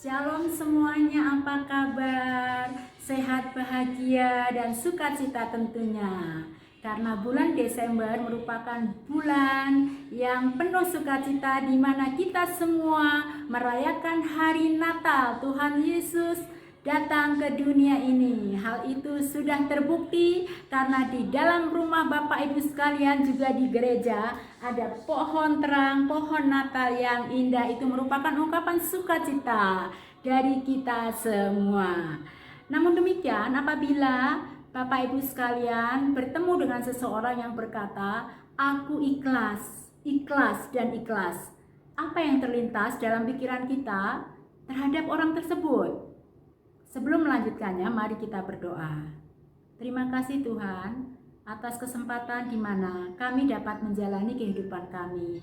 Shalom semuanya, apa kabar? Sehat, bahagia, dan sukacita tentunya. Karena bulan Desember merupakan bulan yang penuh sukacita di mana kita semua merayakan hari Natal. Tuhan Yesus datang ke dunia ini. Hal itu sudah terbukti karena di dalam rumah Bapak Ibu sekalian, juga di gereja, ada pohon terang, pohon Natal yang indah. Itu merupakan ungkapan sukacita dari kita semua. Namun demikian, apabila Bapak Ibu sekalian bertemu dengan seseorang yang berkata, "Aku ikhlas, ikhlas dan ikhlas." Apa yang terlintas dalam pikiran kita terhadap orang tersebut? Sebelum melanjutkannya, mari kita berdoa. Terima kasih Tuhan atas kesempatan di mana kami dapat menjalani kehidupan kami.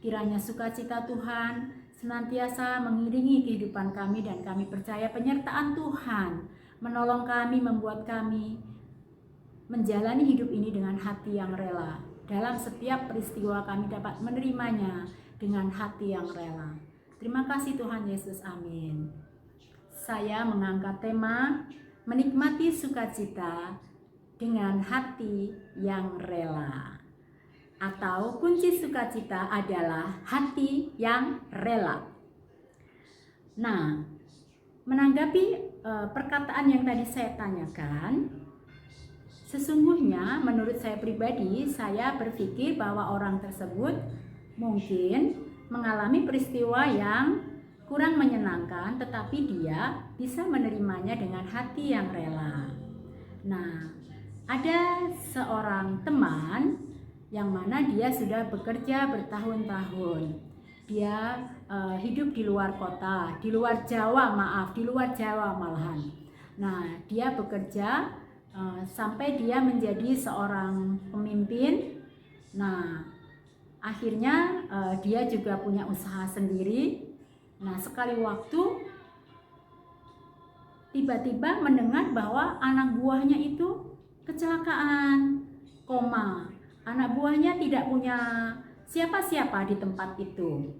Kiranya sukacita Tuhan senantiasa mengiringi kehidupan kami, dan kami percaya penyertaan Tuhan menolong kami, membuat kami menjalani hidup ini dengan hati yang rela. Dalam setiap peristiwa kami dapat menerimanya dengan hati yang rela. Terima kasih Tuhan Yesus, amin. Saya mengangkat tema menikmati sukacita dengan hati yang rela, atau kunci sukacita adalah hati yang rela. Nah, menanggapi perkataan yang tadi saya tanyakan, sesungguhnya menurut saya pribadi, saya berpikir bahwa orang tersebut mungkin mengalami peristiwa yang kurang menyenangkan, tetapi dia bisa menerimanya dengan hati yang rela. Nah, ada seorang teman yang mana dia sudah bekerja bertahun-tahun. Dia hidup di luar kota, di luar Jawa malahan. Nah, dia bekerja sampai dia menjadi seorang pemimpin. Nah, akhirnya dia juga punya usaha sendiri. Nah, sekali waktu tiba-tiba mendengar bahwa anak buahnya itu kecelakaan, koma. Anak buahnya tidak punya siapa-siapa di tempat itu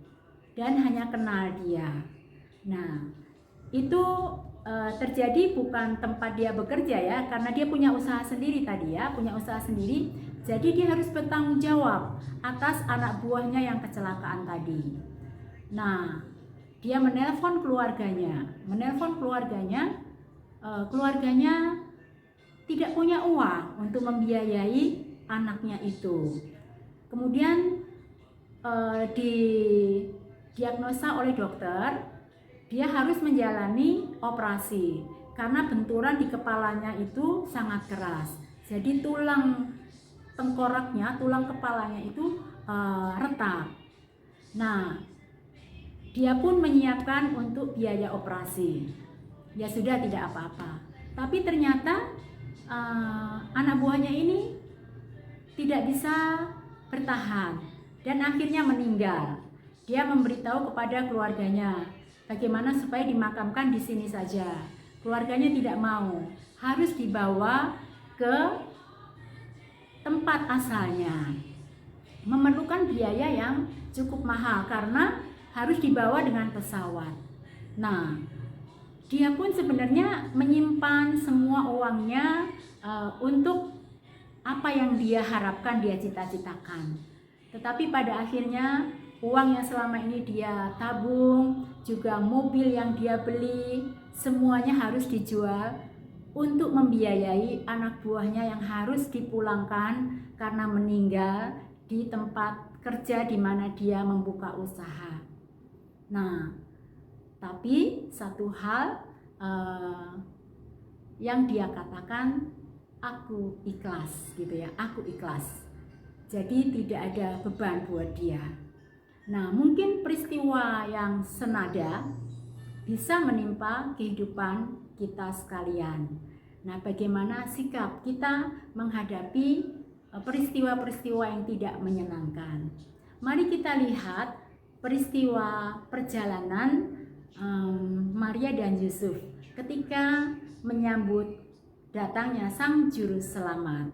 dan hanya kenal dia. Nah, itu terjadi bukan tempat dia bekerja ya, karena dia punya usaha sendiri tadi ya, punya usaha sendiri. Jadi dia harus bertanggung jawab atas anak buahnya yang kecelakaan tadi. Nah, dia menelpon keluarganya, keluarganya tidak punya uang untuk membiayai anaknya itu. Kemudian didiagnosa oleh dokter, dia harus menjalani operasi karena benturan di kepalanya itu sangat keras. Jadi tulang tengkoraknya, tulang kepalanya itu retak. Nah, dia pun menyiapkan untuk biaya operasi. Ya sudah, tidak apa-apa. Tapi ternyata anak buahnya ini tidak bisa bertahan dan akhirnya meninggal. Dia memberitahu kepada keluarganya bagaimana supaya dimakamkan di sini saja. Keluarganya tidak mau, harus dibawa ke tempat asalnya. Memerlukan biaya yang cukup mahal karena harus dibawa dengan pesawat. Nah, dia pun sebenarnya menyimpan semua uangnya untuk apa yang dia harapkan, dia cita-citakan. Tetapi pada akhirnya uang yang selama ini dia tabung, juga mobil yang dia beli, semuanya harus dijual untuk membiayai anak buahnya yang harus dipulangkan karena meninggal di tempat kerja di mana dia membuka usaha. Nah, tapi satu hal yang dia katakan, aku ikhlas gitu ya, aku ikhlas. Jadi tidak ada beban buat dia. Nah, mungkin peristiwa yang senada bisa menimpa kehidupan kita sekalian. Nah, bagaimana sikap kita menghadapi peristiwa-peristiwa yang tidak menyenangkan? Mari kita lihat peristiwa perjalanan Maria dan Yusuf ketika menyambut datangnya Sang Juru Selamat.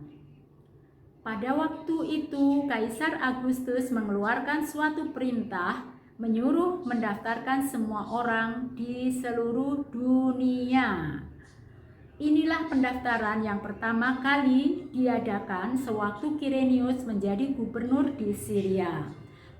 Pada waktu itu Kaisar Agustus mengeluarkan suatu perintah menyuruh mendaftarkan semua orang di seluruh dunia. Inilah pendaftaran yang pertama kali diadakan sewaktu Kirenius menjadi gubernur di Syria.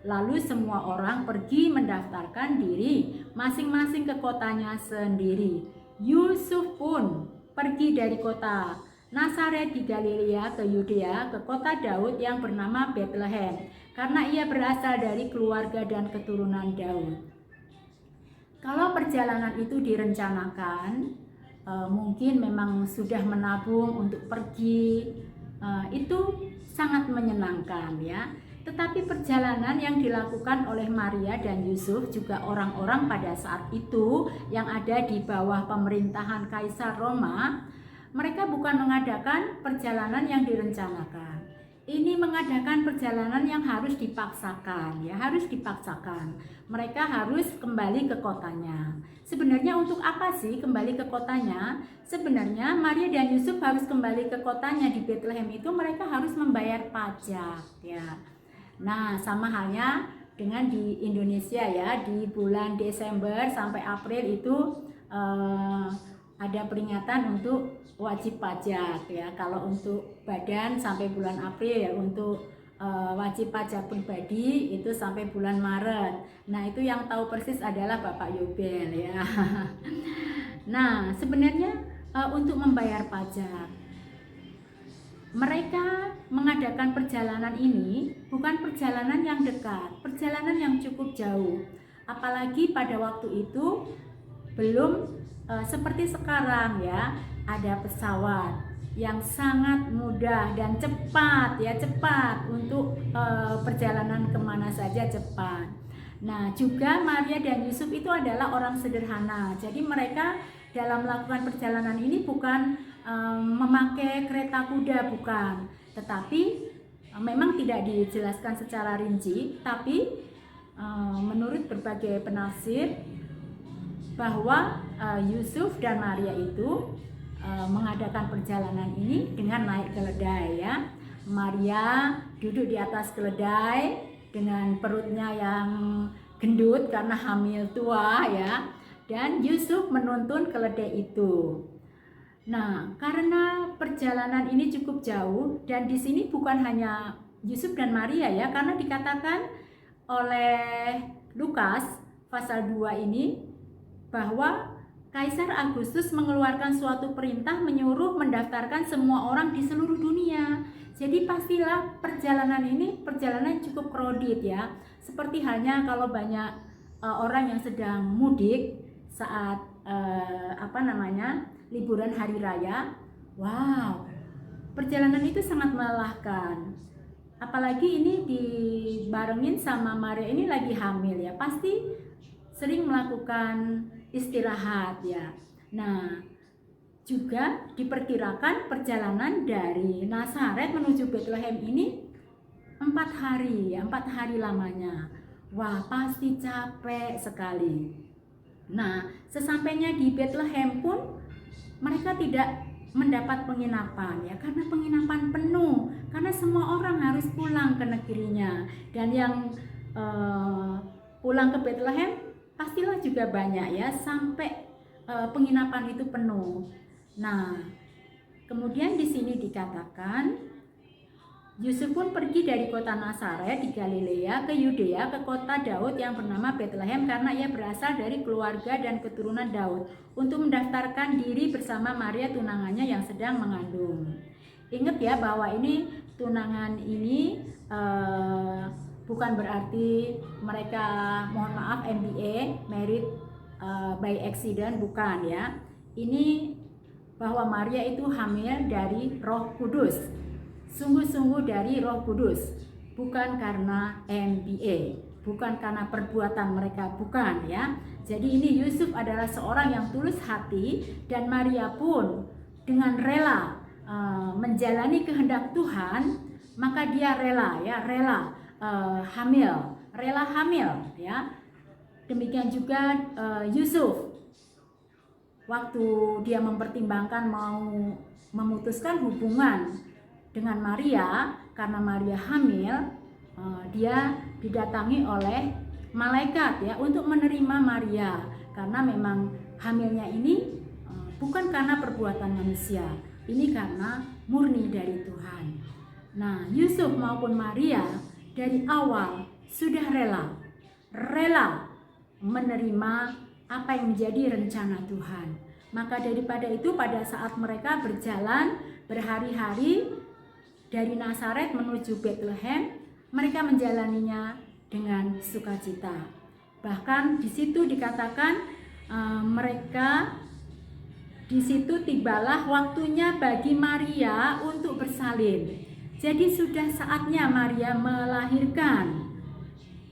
Lalu semua orang pergi mendaftarkan diri masing-masing ke kotanya sendiri. Yusuf pun pergi dari kota Nazaret di Galilea ke Yudea, ke kota Daud yang bernama Bethlehem, karena ia berasal dari keluarga dan keturunan Daud. Kalau perjalanan itu direncanakan, mungkin memang sudah menabung untuk pergi, itu sangat menyenangkan ya. Tetapi perjalanan yang dilakukan oleh Maria dan Yusuf, juga orang-orang pada saat itu yang ada di bawah pemerintahan Kaisar Roma, mereka bukan mengadakan perjalanan yang direncanakan. Ini mengadakan perjalanan yang harus dipaksakan, ya, harus dipaksakan. Mereka harus kembali ke kotanya. Sebenarnya untuk apa sih kembali ke kotanya? Sebenarnya Maria dan Yusuf harus kembali ke kotanya di Bethlehem itu, mereka harus membayar pajak, ya. Nah, sama halnya dengan di Indonesia ya, di bulan Desember sampai April itu ada peringatan untuk wajib pajak ya. Kalau untuk badan sampai bulan April ya, untuk wajib pajak pribadi itu sampai bulan Maret. Nah, itu yang tahu persis adalah Bapak Yobel ya. Nah, sebenarnya untuk membayar pajak, mereka mengadakan perjalanan ini bukan perjalanan yang dekat, perjalanan yang cukup jauh. Apalagi pada waktu itu belum seperti sekarang ya, ada pesawat yang sangat mudah dan cepat ya, cepat untuk perjalanan kemana saja cepat. Nah, juga Maria dan Yusuf itu adalah orang sederhana. Jadi mereka dalam melakukan perjalanan ini bukan memakai kereta kuda, bukan. Tetapi memang tidak dijelaskan secara rinci, tapi menurut berbagai penafsir bahwa Yusuf dan Maria itu mengadakan perjalanan ini dengan naik keledai ya. Maria duduk di atas keledai dengan perutnya yang gendut karena hamil tua ya, dan Yusuf menuntun keledai itu. Nah, karena perjalanan ini cukup jauh, dan di sini bukan hanya Yusuf dan Maria ya, karena dikatakan oleh Lukas pasal 2 ini bahwa Kaisar Agustus mengeluarkan suatu perintah menyuruh mendaftarkan semua orang di seluruh dunia. Jadi pastilah perjalanan ini perjalanan cukup kredit ya. Seperti halnya kalau banyak orang yang sedang mudik saat liburan hari raya. Wow, perjalanan itu sangat melelahkan. Apalagi ini dibarengin sama Maria ini lagi hamil ya, pasti sering melakukan istirahat ya. Nah, juga diperkirakan perjalanan dari Nazaret menuju Bethlehem ini 4 hari ya, 4 hari lamanya. Wah, pasti capek sekali. Nah, sesampainya di Bethlehem pun mereka tidak mendapat penginapan ya, karena penginapan penuh, karena semua orang harus pulang ke negerinya, dan yang pulang ke Bethlehem pastilah juga banyak ya, sampai penginapan itu penuh. Nah, kemudian di sini dikatakan Yusuf pun pergi dari kota Nazaret di Galilea ke Yudea, ke kota Daud yang bernama Bethlehem, karena ia berasal dari keluarga dan keturunan Daud, untuk mendaftarkan diri bersama Maria tunangannya yang sedang mengandung. Ingat ya bahwa ini tunangan ini bukan berarti mereka, mohon maaf, MBA, married by accident, bukan ya. Ini bahwa Maria itu hamil dari Roh Kudus, sungguh-sungguh dari Roh Kudus, bukan karena MBA, bukan karena perbuatan mereka, bukan ya. Jadi ini Yusuf adalah seorang yang tulus hati, dan Maria pun dengan rela menjalani kehendak Tuhan, maka dia rela ya, rela hamil ya. Demikian juga Yusuf, waktu dia mempertimbangkan mau memutuskan hubungan dengan Maria karena Maria hamil, dia didatangi oleh malaikat ya untuk menerima Maria, karena memang hamilnya ini bukan karena perbuatan manusia, ini karena murni dari Tuhan. Nah, Yusuf maupun Maria dari awal sudah rela menerima apa yang menjadi rencana Tuhan. Maka daripada itu, pada saat mereka berjalan berhari-hari dari Nazaret menuju Bethlehem, mereka menjalaninya dengan sukacita. Bahkan di situ dikatakan mereka di situ tibalah waktunya bagi Maria untuk bersalin. Jadi sudah saatnya Maria melahirkan.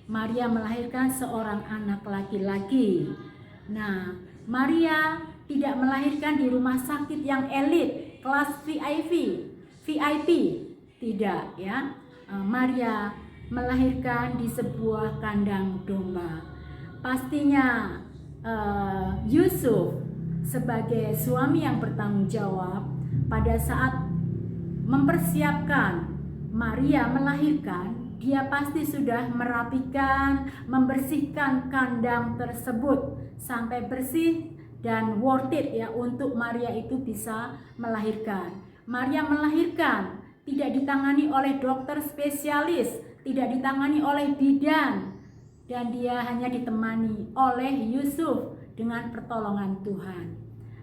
Maria melahirkan seorang anak laki-laki. Nah, Maria tidak melahirkan di rumah sakit yang elit, kelas VIP, tidak ya. Maria melahirkan di sebuah kandang domba. Pastinya Yusuf sebagai suami yang bertanggung jawab pada saat mempersiapkan Maria melahirkan, dia pasti sudah merapikan, membersihkan kandang tersebut sampai bersih dan worth it ya untuk Maria itu bisa melahirkan. Maria melahirkan tidak ditangani oleh dokter spesialis, tidak ditangani oleh bidan, dan dia hanya ditemani oleh Yusuf dengan pertolongan Tuhan.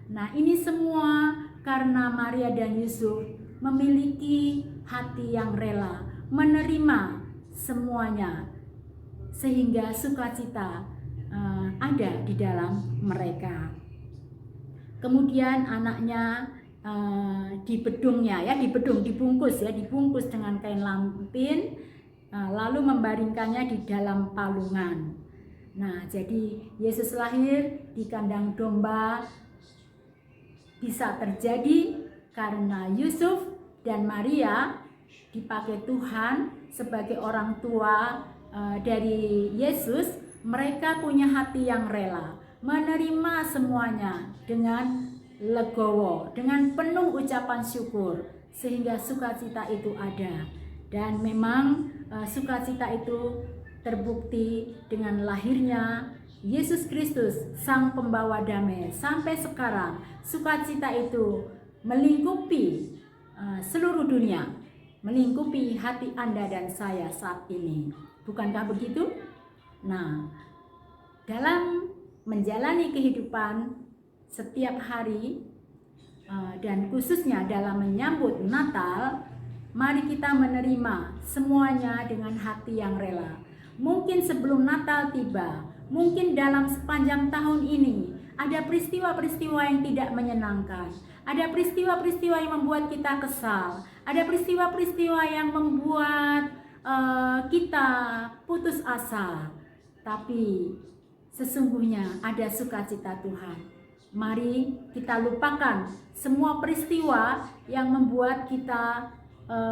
Nah, ini semua karena Maria dan Yusuf memiliki hati yang rela menerima semuanya, sehingga sukacita ada di dalam mereka. Kemudian anaknya dibungkus dengan kain lampin, lalu membaringkannya di dalam palungan. Nah, jadi Yesus lahir di kandang domba bisa terjadi karena Yusuf dan Maria dipakai Tuhan sebagai orang tua dari Yesus. Mereka punya hati yang rela menerima semuanya dengan legowo, dengan penuh ucapan syukur, sehingga sukacita itu ada. Dan memang sukacita itu terbukti dengan lahirnya Yesus Kristus, Sang Pembawa Damai. Sampai sekarang sukacita itu melingkupi seluruh dunia, melingkupi hati Anda dan saya saat ini. Bukankah begitu? Nah, dalam menjalani kehidupan setiap hari dan khususnya dalam menyambut Natal, mari kita menerima semuanya dengan hati yang rela. Mungkin sebelum Natal tiba, mungkin dalam sepanjang tahun ini ada peristiwa-peristiwa yang tidak menyenangkan, ada peristiwa-peristiwa yang membuat kita kesal, ada peristiwa-peristiwa yang membuat kita putus asa. Tapi sesungguhnya ada sukacita Tuhan. Mari kita lupakan semua peristiwa yang membuat kita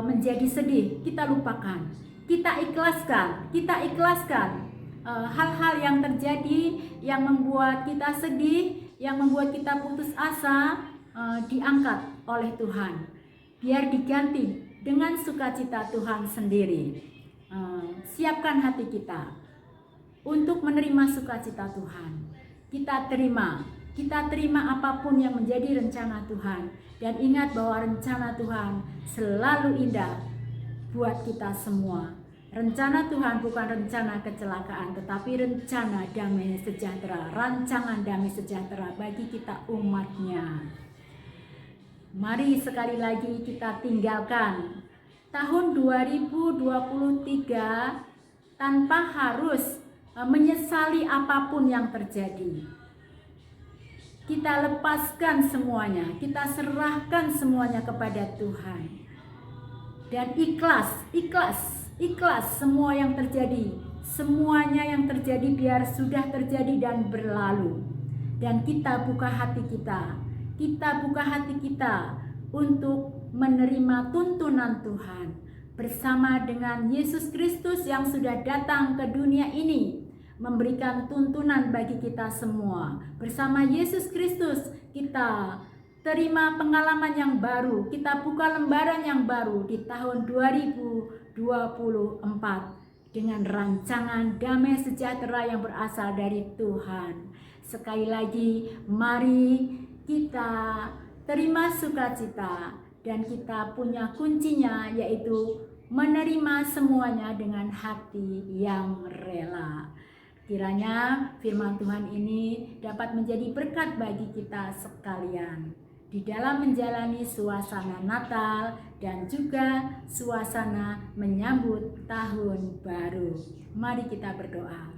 menjadi sedih. Kita lupakan, kita ikhlaskan hal-hal yang terjadi yang membuat kita sedih, yang membuat kita putus asa, diangkat oleh Tuhan, biar diganti dengan sukacita Tuhan sendiri. Siapkan hati kita untuk menerima sukacita Tuhan. Kita terima apapun yang menjadi rencana Tuhan, dan ingat bahwa rencana Tuhan selalu indah buat kita semua. Rencana Tuhan bukan rencana kecelakaan, tetapi rencana damai sejahtera, rancangan damai sejahtera bagi kita umatnya. Mari sekali lagi kita tinggalkan tahun 2023 tanpa harus menyesali apapun yang terjadi. Kita lepaskan semuanya, kita serahkan semuanya kepada Tuhan. Dan ikhlas semua yang terjadi. Semuanya yang terjadi biar sudah terjadi dan berlalu. Dan kita buka hati kita. Kita buka hati kita untuk menerima tuntunan Tuhan bersama dengan Yesus Kristus yang sudah datang ke dunia ini, memberikan tuntunan bagi kita semua. Bersama Yesus Kristus kita terima pengalaman yang baru, kita buka lembaran yang baru di tahun 2024. dengan rancangan damai sejahtera yang berasal dari Tuhan. Sekali lagi, mari kita terima sukacita dan kita punya kuncinya, yaitu menerima semuanya dengan hati yang rela. Kiranya firman Tuhan ini dapat menjadi berkat bagi kita sekalian di dalam menjalani suasana Natal dan juga suasana menyambut tahun baru. Mari kita berdoa.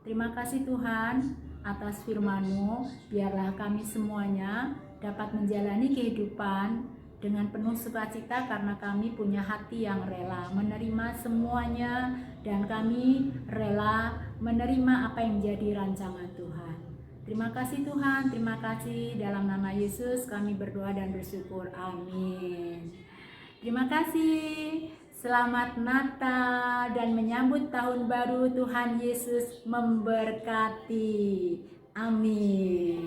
Terima kasih Tuhan atas firman-Mu, biarlah kami semuanya dapat menjalani kehidupan dengan penuh sukacita karena kami punya hati yang rela menerima semuanya dan kami rela menerima apa yang menjadi rancangan Tuhan. Terima kasih Tuhan, terima kasih, dalam nama Yesus kami berdoa dan bersyukur, amin. Terima kasih, selamat Natal dan menyambut tahun baru. Tuhan Yesus memberkati, amin.